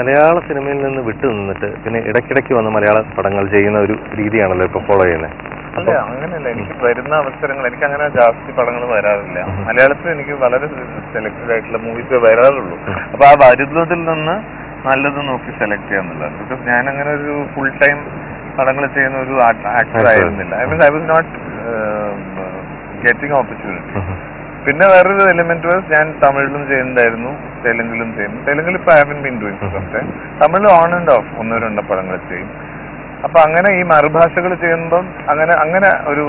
മലയാള സിനിമയിൽ നിന്ന് വിട്ടു നിന്നിട്ട് പിന്നെ ഇടയ്ക്കിടയ്ക്ക് വന്ന് മലയാള പടങ്ങൾ ചെയ്യുന്ന ഒരു രീതിയാണല്ലോ ഇപ്പൊ ഫോളോ ചെയ്യുന്നത്. അല്ല, അങ്ങനെയല്ല. എനിക്ക് വരുന്ന അവസരങ്ങൾ, എനിക്ക് അങ്ങനെ ജാസ്തി പടങ്ങൾ വരാറില്ല. മലയാളത്തിൽ എനിക്ക് വളരെ സെലക്റ്റഡ് ആയിട്ടുള്ള മൂവീസ് വരാറുള്ളൂ. അപ്പൊ ആ വരുന്നതിൽ നിന്ന് നല്ലത് നോക്കി സെലക്ട് ചെയ്യാന്നുള്ളത്. ബിക്കോസ് ഞാൻ അങ്ങനെ ഒരു ഫുൾ ടൈം പടങ്ങൾ ചെയ്യുന്ന ഒരു ആക്ടർ ആയിരുന്നില്ല. I was not getting opportunity. പിന്നെ വേറൊരു എലിമെന്റ് വാസ്, ഞാൻ തമിഴിലും ചെയ്യുന്നുണ്ടായിരുന്നു, തെലുങ്കിലും ചെയ്യും. തെലുങ്കിൽ ഇപ്പൊ I have been doing something. തമിഴിൽ ഓൺ ആൻഡ് ഓഫ് 1-2 പടങ്ങൾ ചെയ്യും. അപ്പൊ അങ്ങനെ ഈ മറുഭാഷകൾ ചെയ്യുമ്പം അങ്ങനെ ഒരു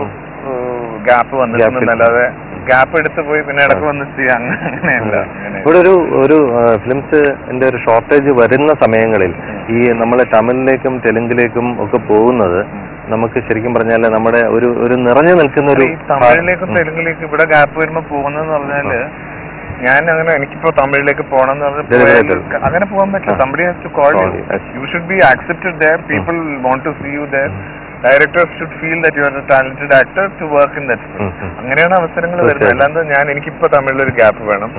ഗ്യാപ്പ് വന്നിട്ടുണ്ടെന്നല്ലാതെ ഗ്യാപ്പ് എടുത്ത് പോയി പിന്നെ ഇടക്ക് വന്ന് ചെയ്യാം അങ്ങനെയല്ല. ഇവിടെ ഒരു ഫിലിംസിന്റെ ഒരു ഷോർട്ടേജ് വരുന്ന സമയങ്ങളിൽ ഈ നമ്മളെ തമിഴിലേക്കും തെലുങ്കിലേക്കും ഒക്കെ പോകുന്നത് നമുക്ക് ശരിക്കും പറഞ്ഞാല് നമ്മുടെ ഒരു നിറഞ്ഞു നിൽക്കുന്ന ഒരു തമിഴിലേക്കും തെലുങ്കിലേക്കും ഇവിടെ ഗ്യാപ്പ് വരുമ്പോ പോകുന്നതെന്ന് പറഞ്ഞാല്, ഞാൻ അങ്ങനെ എനിക്കിപ്പോ തമിഴിലേക്ക് പോകണം എന്ന് പറഞ്ഞാൽ അങ്ങനെ പോകാൻ പറ്റില്ല. somebody has to call you. You should be accepted there. People want to see you there. Directors should feel that you are a talented actor to work in that film. അങ്ങനെയാണ് അവസരങ്ങൾ വരുന്നത്. അല്ലാതെ എനിക്കിപ്പോ തമിഴിലൊരു ഗ്യാപ്പ് വേണം,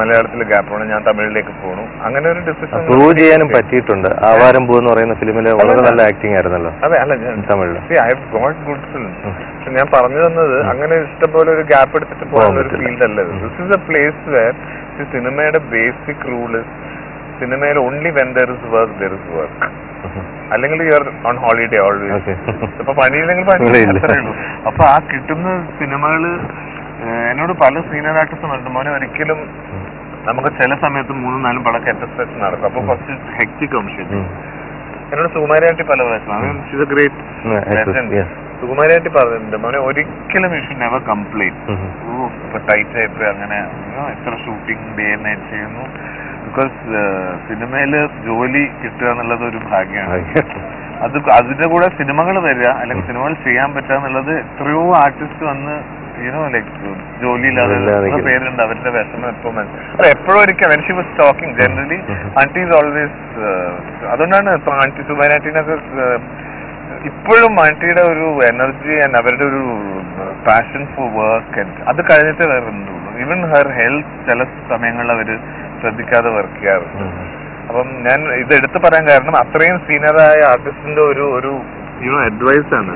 മലയാളത്തിൽ gap വേണം, ഞാൻ തമിഴിലേക്ക് പോകണു, അങ്ങനെ ഒരു ഡിസിഷൻ പ്രൂവ് ചെയ്യാനും പറ്റിയിട്ടുണ്ട്. ആവാരം പൂ എന്ന് പറയുന്ന ഫിലിമില് വളരെ നല്ല ആക്ടിങ് ആയിരുന്നല്ലോ. അതെ, അല്ല, ഞാൻ തമിഴിൽ I have got good films. പക്ഷെ ഞാൻ പറഞ്ഞു തന്നത് അങ്ങനെ ഇഷ്ടംപോലെ ഒരു ഗ്യാപ്പ് എടുത്തിട്ട് പോകുന്ന ഒരു ഫീൽഡ് അല്ല. This is a place where സിനിമയുടെ ബേസിക് റൂള്, സിനിമയിൽ only when there is work there is work. അല്ലെങ്കിൽ you are on holiday always. അപ്പൊ പണിയില്ലെങ്കിൽ പണി, അത്രേ ഉള്ളൂ. അപ്പൊ ആ കിട്ടുന്ന സിനിമകള്, എന്നോട് പല സീനിയർ ആർട്ടിസ്റ്റും ഉണ്ട്, മോനെ ഒരിക്കലും നമുക്ക് ചില സമയത്ത് 3-4 പടം കെറ്റസ്ട്രേഷൻ നടക്കും. അപ്പൊ ഫസ്റ്റ് ഹെക്ടിക് ആവും. എന്നോട് സുകുമാരിയാട്ടി പല പ്രാവശ്യം, സുകുമാരിയാട്ടി പറഞ്ഞിട്ടുണ്ട്, മോനെ ഒരിക്കലും യു ഷുഡ് നെവർ കംപ്ലൈൻ. ഇപ്പൊ ടൈറ്റ് ആയിപ്പോയി, അങ്ങനെ എത്ര ഷൂട്ടിംഗ് ഡേ നൈറ്റ് ചെയ്യുന്നു. ബിക്കോസ് സിനിമയില് ജോലി കിട്ടുക എന്നുള്ളത് ഒരു ഭാഗ്യമാണ്. അതിന്റെ കൂടെ സിനിമകൾ വരിക, അല്ലെങ്കിൽ സിനിമകൾ ചെയ്യാൻ പറ്റുക എന്നുള്ളത് എത്രയോ ആർട്ടിസ്റ്റ് വന്ന് ലൈക്ക് ജോലിയില്ലാതെ പേരുണ്ട്, അവരുടെ വിഷമം എപ്പോഴും എപ്പോഴും ഒരിക്കൽ when she was talking generally aunty is always. അതുകൊണ്ടാണ് ഇപ്പൊ ആന്റി സുബൈനാന്റിനൊക്കെ ഇപ്പോഴും ആന്റിയുടെ ഒരു എനർജി ആൻഡ് അവരുടെ ഒരു പാഷൻ ഫോർ വർക്ക് അത് കഴിഞ്ഞിട്ട് വരുന്നുള്ളൂ. ഈവൻ ഹെർ ഹെൽത്ത് ചില സമയങ്ങളിൽ അവര് ശ്രദ്ധിക്കാതെ വർക്ക് ചെയ്യാറുണ്ട്. അപ്പം ഞാൻ ഇത് എടുത്തു പറയാൻ കാരണം അത്രയും സീനിയറായ ആർട്ടിസ്റ്റിന്റെ ഒരു അഡ്വൈസ് ആണ്.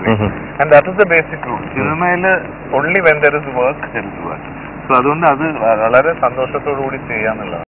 And that is the basic rule. സിനിമയില് only when there is work there is work. So അതുകൊണ്ട് അത് വളരെ സന്തോഷത്തോടു കൂടി ചെയ്യാന്നുള്ളതാണ്.